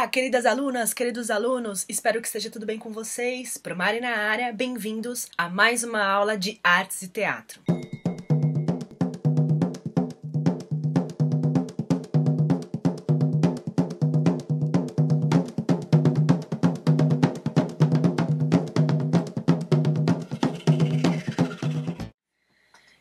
Olá, queridas alunas, queridos alunos, espero que esteja tudo bem com vocês. Promare na área, bem-vindos a mais uma aula de artes e teatro.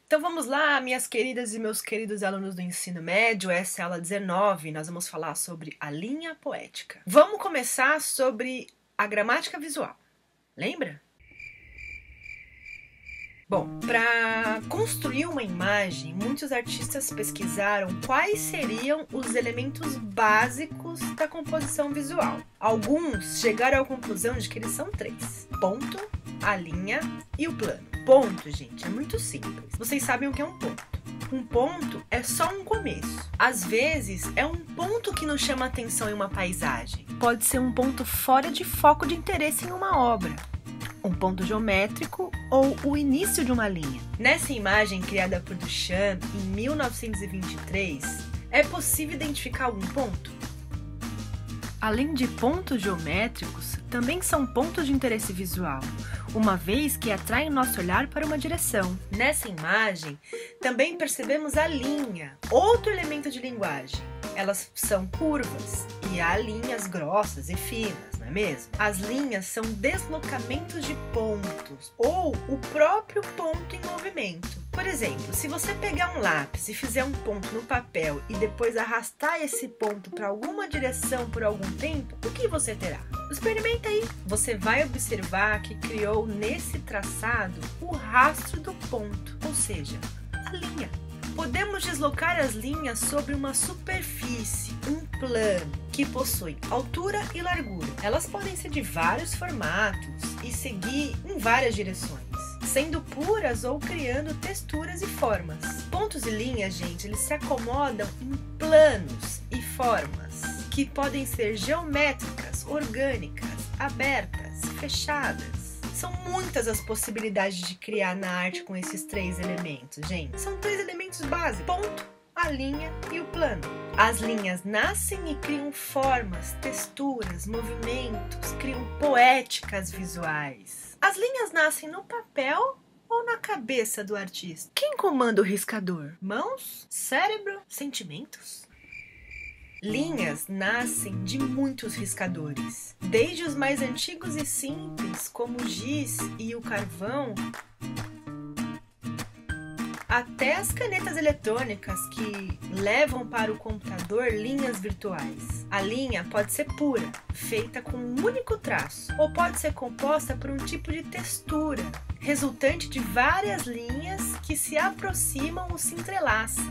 Então vamos lá, minhas queridas e meus queridos alunos do ensino médio, essa é a aula 19, nós vamos falar sobre a linha poética. Vamos começar sobre a gramática visual, lembra? Bom, para construir uma imagem, muitos artistas pesquisaram quais seriam os elementos básicos da composição visual. Alguns chegaram à conclusão de que eles são três: ponto, a linha e o plano. Ponto, gente, é muito simples. Vocês sabem o que é um ponto. Um ponto é só um começo. Às vezes, é um ponto que nos chama atenção em uma paisagem. Pode ser um ponto fora de foco de interesse em uma obra. Um ponto geométrico ou o início de uma linha. Nessa imagem criada por Duchamp em 1923, é possível identificar algum ponto? Além de pontos geométricos, também são pontos de interesse visual, uma vez que atraem nosso olhar para uma direção. Nessa imagem, também percebemos a linha, outro elemento de linguagem. Elas são curvas e há linhas grossas e finas, não é mesmo? As linhas são deslocamentos de pontos ou o próprio ponto em movimento. Por exemplo, se você pegar um lápis e fizer um ponto no papel e depois arrastar esse ponto para alguma direção por algum tempo, o que você terá? Experimenta aí. Você vai observar que criou nesse traçado o rastro do ponto, ou seja, a linha. Podemos deslocar as linhas sobre uma superfície, um plano, que possui altura e largura. Elas podem ser de vários formatos e seguir em várias direções, sendo puras ou criando texturas e formas. Pontos e linhas, gente, eles se acomodam em planos e formas, que podem ser geométricas, orgânicas, abertas, fechadas. São muitas as possibilidades de criar na arte com esses três elementos, gente. São três elementos básicos: ponto, a linha e o plano. As linhas nascem e criam formas, texturas, movimentos, criam poéticas visuais. As linhas nascem no papel ou na cabeça do artista? Quem comanda o riscador? Mãos? Cérebro? Sentimentos? Linhas nascem de muitos riscadores, desde os mais antigos e simples, como o giz e o carvão, até as canetas eletrônicas que levam para o computador linhas virtuais. A linha pode ser pura, feita com um único traço, ou pode ser composta por um tipo de textura, resultante de várias linhas que se aproximam ou se entrelaçam.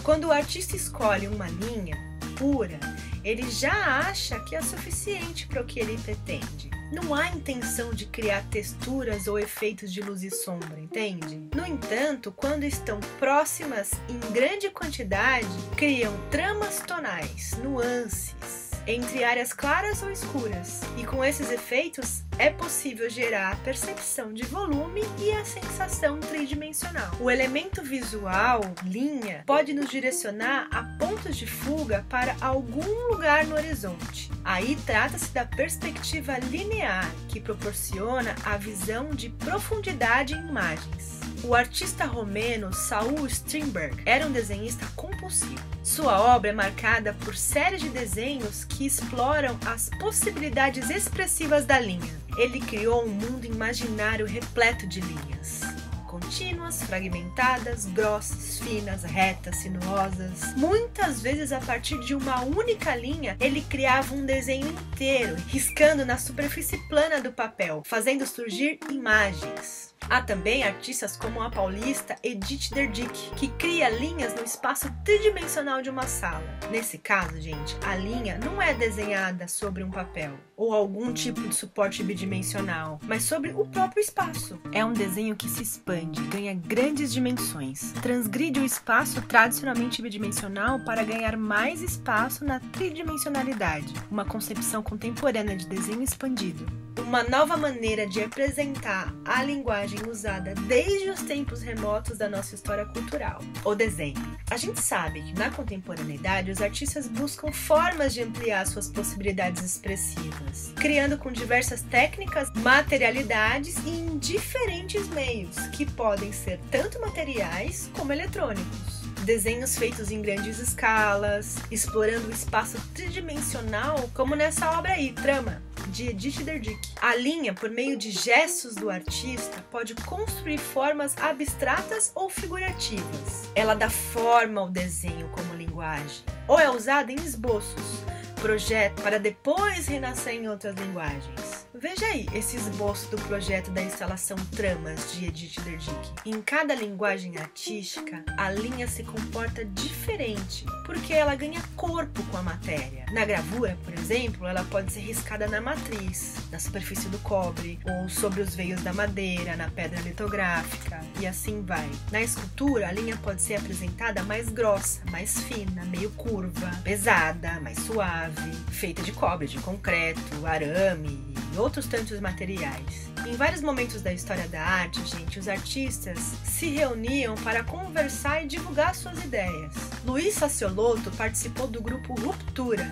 Quando o artista escolhe uma linha pura, ele já acha que é suficiente para o que ele pretende. Não há intenção de criar texturas ou efeitos de luz e sombra, entende? No entanto, quando estão próximas em grande quantidade, criam tramas tonais, nuances, entre áreas claras ou escuras. E com esses efeitos, é possível gerar a percepção de volume e a sensação tridimensional. O elemento visual, linha, pode nos direcionar a pontos de fuga para algum lugar no horizonte. Aí trata-se da perspectiva linear, que proporciona a visão de profundidade em imagens. O artista romeno Saul Strindberg era um desenhista compulsivo. Sua obra é marcada por séries de desenhos que exploram as possibilidades expressivas da linha. Ele criou um mundo imaginário repleto de linhas, contínuas, fragmentadas, grossas, finas, retas, sinuosas. Muitas vezes, a partir de uma única linha, ele criava um desenho inteiro, riscando na superfície plana do papel, fazendo surgir imagens. Há também artistas como a paulista Edith Derdick, que cria linhas no espaço tridimensional de uma sala. Nesse caso, gente, a linha não é desenhada sobre um papel ou algum tipo de suporte bidimensional, mas sobre o próprio espaço. É um desenho que se expande, ganha grandes dimensões, transgride o espaço tradicionalmente bidimensional para ganhar mais espaço na tridimensionalidade, uma concepção contemporânea de desenho expandido. Uma nova maneira de apresentar a linguagem usada desde os tempos remotos da nossa história cultural, o desenho. A gente sabe que na contemporaneidade os artistas buscam formas de ampliar suas possibilidades expressivas, criando com diversas técnicas materialidades e em diferentes meios, que podem ser tanto materiais como eletrônicos. Desenhos feitos em grandes escalas, explorando o espaço tridimensional, como nessa obra aí, Trama, de Edith Derdick. A linha, por meio de gestos do artista, pode construir formas abstratas ou figurativas. Ela dá forma ao desenho como linguagem, ou é usada em esboços, projeto para depois renascer em outras linguagens. Veja aí esse esboço do projeto da instalação Tramas de Edith Derdick. Em cada linguagem artística, a linha se comporta diferente, porque ela ganha corpo com a matéria. Na gravura, por exemplo, ela pode ser riscada na matriz, na superfície do cobre, ou sobre os veios da madeira, na pedra litográfica, e assim vai. Na escultura, a linha pode ser apresentada mais grossa, mais fina, meio curva, pesada, mais suave, feita de cobre, de concreto, arame e outros tantos materiais. Em vários momentos da história da arte, gente, os artistas se reuniam para conversar e divulgar suas ideias. Luiz Saciolotto participou do grupo Ruptura,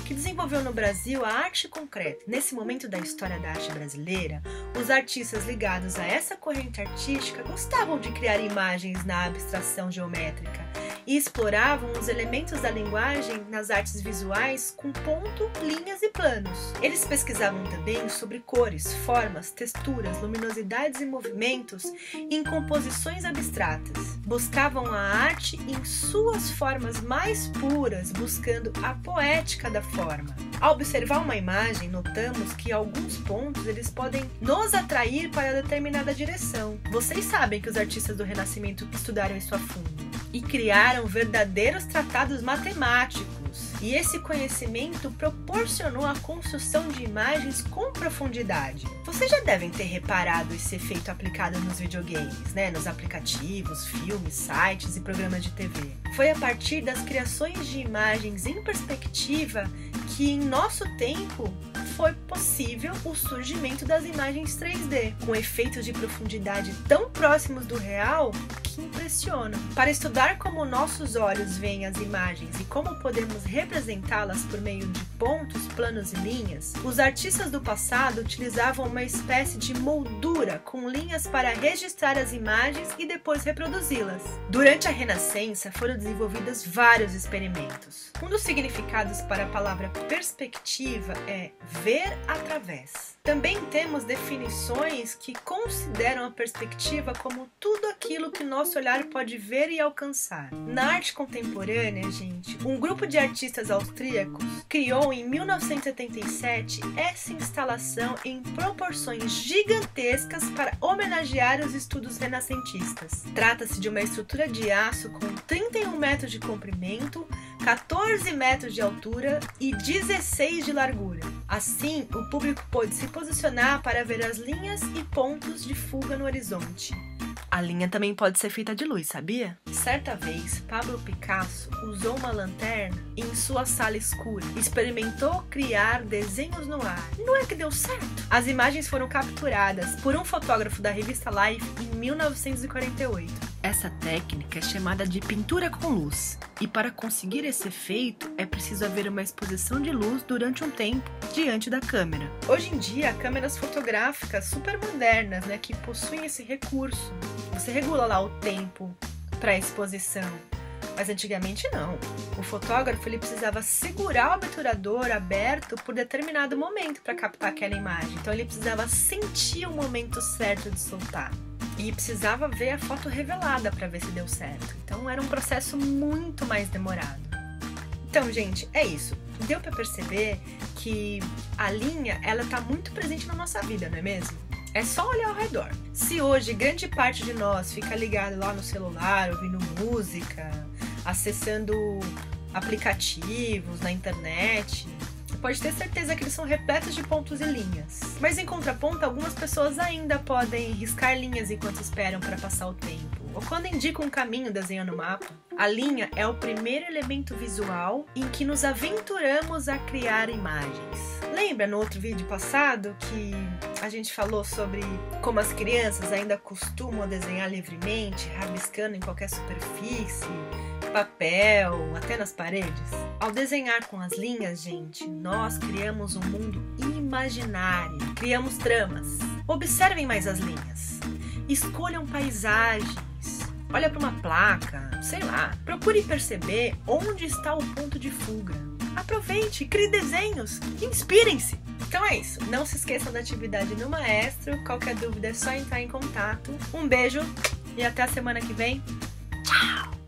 que desenvolveu no Brasil a arte concreta. Nesse momento da história da arte brasileira, os artistas ligados a essa corrente artística gostavam de criar imagens na abstração geométrica e exploravam os elementos da linguagem nas artes visuais com ponto, linhas e planos. Eles pesquisavam também sobre cores, formas, texturas, luminosidades e movimentos em composições abstratas. Buscavam a arte em suas formas mais puras, buscando a poética da forma. Ao observar uma imagem, notamos que alguns pontos eles podem nos atrair para determinada direção. Vocês sabem que os artistas do Renascimento estudaram isso a fundo e criaram verdadeiros tratados matemáticos. E esse conhecimento proporcionou a construção de imagens com profundidade. Vocês já devem ter reparado esse efeito aplicado nos videogames, né? Nos aplicativos, filmes, sites e programas de TV. Foi a partir das criações de imagens em perspectiva que, em nosso tempo, foi possível o surgimento das imagens 3D, com efeitos de profundidade tão próximos do real que impressionam. Para estudar como nossos olhos veem as imagens e como podemos representá-las por meio de pontos, planos e linhas, os artistas do passado utilizavam uma espécie de moldura com linhas para registrar as imagens e depois reproduzi-las. Durante a Renascença foram desenvolvidos vários experimentos. Um dos significados para a palavra perspectiva é ver através. Também temos definições que consideram a perspectiva como tudo aquilo que nosso olhar pode ver e alcançar. Na arte contemporânea, gente, um grupo de artistas austríacos criou em 1977 essa instalação em proporções gigantescas para homenagear os estudos renascentistas. Trata-se de uma estrutura de aço com 31 metros de comprimento, 14 metros de altura e 16 de largura. Assim, o público pôde se posicionar para ver as linhas e pontos de fuga no horizonte. A linha também pode ser feita de luz, sabia? Certa vez, Pablo Picasso usou uma lanterna em sua sala escura e experimentou criar desenhos no ar. Não é que deu certo? As imagens foram capturadas por um fotógrafo da revista Life em 1948. Essa técnica é chamada de pintura com luz, e para conseguir esse efeito é preciso haver uma exposição de luz durante um tempo diante da câmera. Hoje em dia, há câmeras fotográficas super modernas, né, que possuem esse recurso. Você regula lá o tempo para a exposição, mas antigamente não. O fotógrafo ele precisava segurar o obturador aberto por determinado momento para captar aquela imagem, então ele precisava sentir o momento certo de soltar. E precisava ver a foto revelada para ver se deu certo. Então era um processo muito mais demorado. Então, gente, é isso. Deu para perceber que a linha, ela tá muito presente na nossa vida, não é mesmo? É só olhar ao redor. Se hoje grande parte de nós fica ligado lá no celular, ouvindo música, acessando aplicativos na internet, pode ter certeza que eles são repletos de pontos e linhas. Mas em contraponto, algumas pessoas ainda podem riscar linhas enquanto esperam para passar o tempo, ou quando indicam um caminho desenhando o mapa. A linha é o primeiro elemento visual em que nos aventuramos a criar imagens. Lembra no outro vídeo passado que a gente falou sobre como as crianças ainda costumam desenhar livremente, rabiscando em qualquer superfície, papel, até nas paredes? Ao desenhar com as linhas, gente, nós criamos um mundo imaginário, criamos tramas. Observem mais as linhas, escolham paisagens, olha para uma placa, sei lá, procure perceber onde está o ponto de fuga. Aproveite, crie desenhos, inspirem-se! Então é isso, não se esqueçam da atividade no Maestro, qualquer dúvida é só entrar em contato. Um beijo e até a semana que vem. Tchau!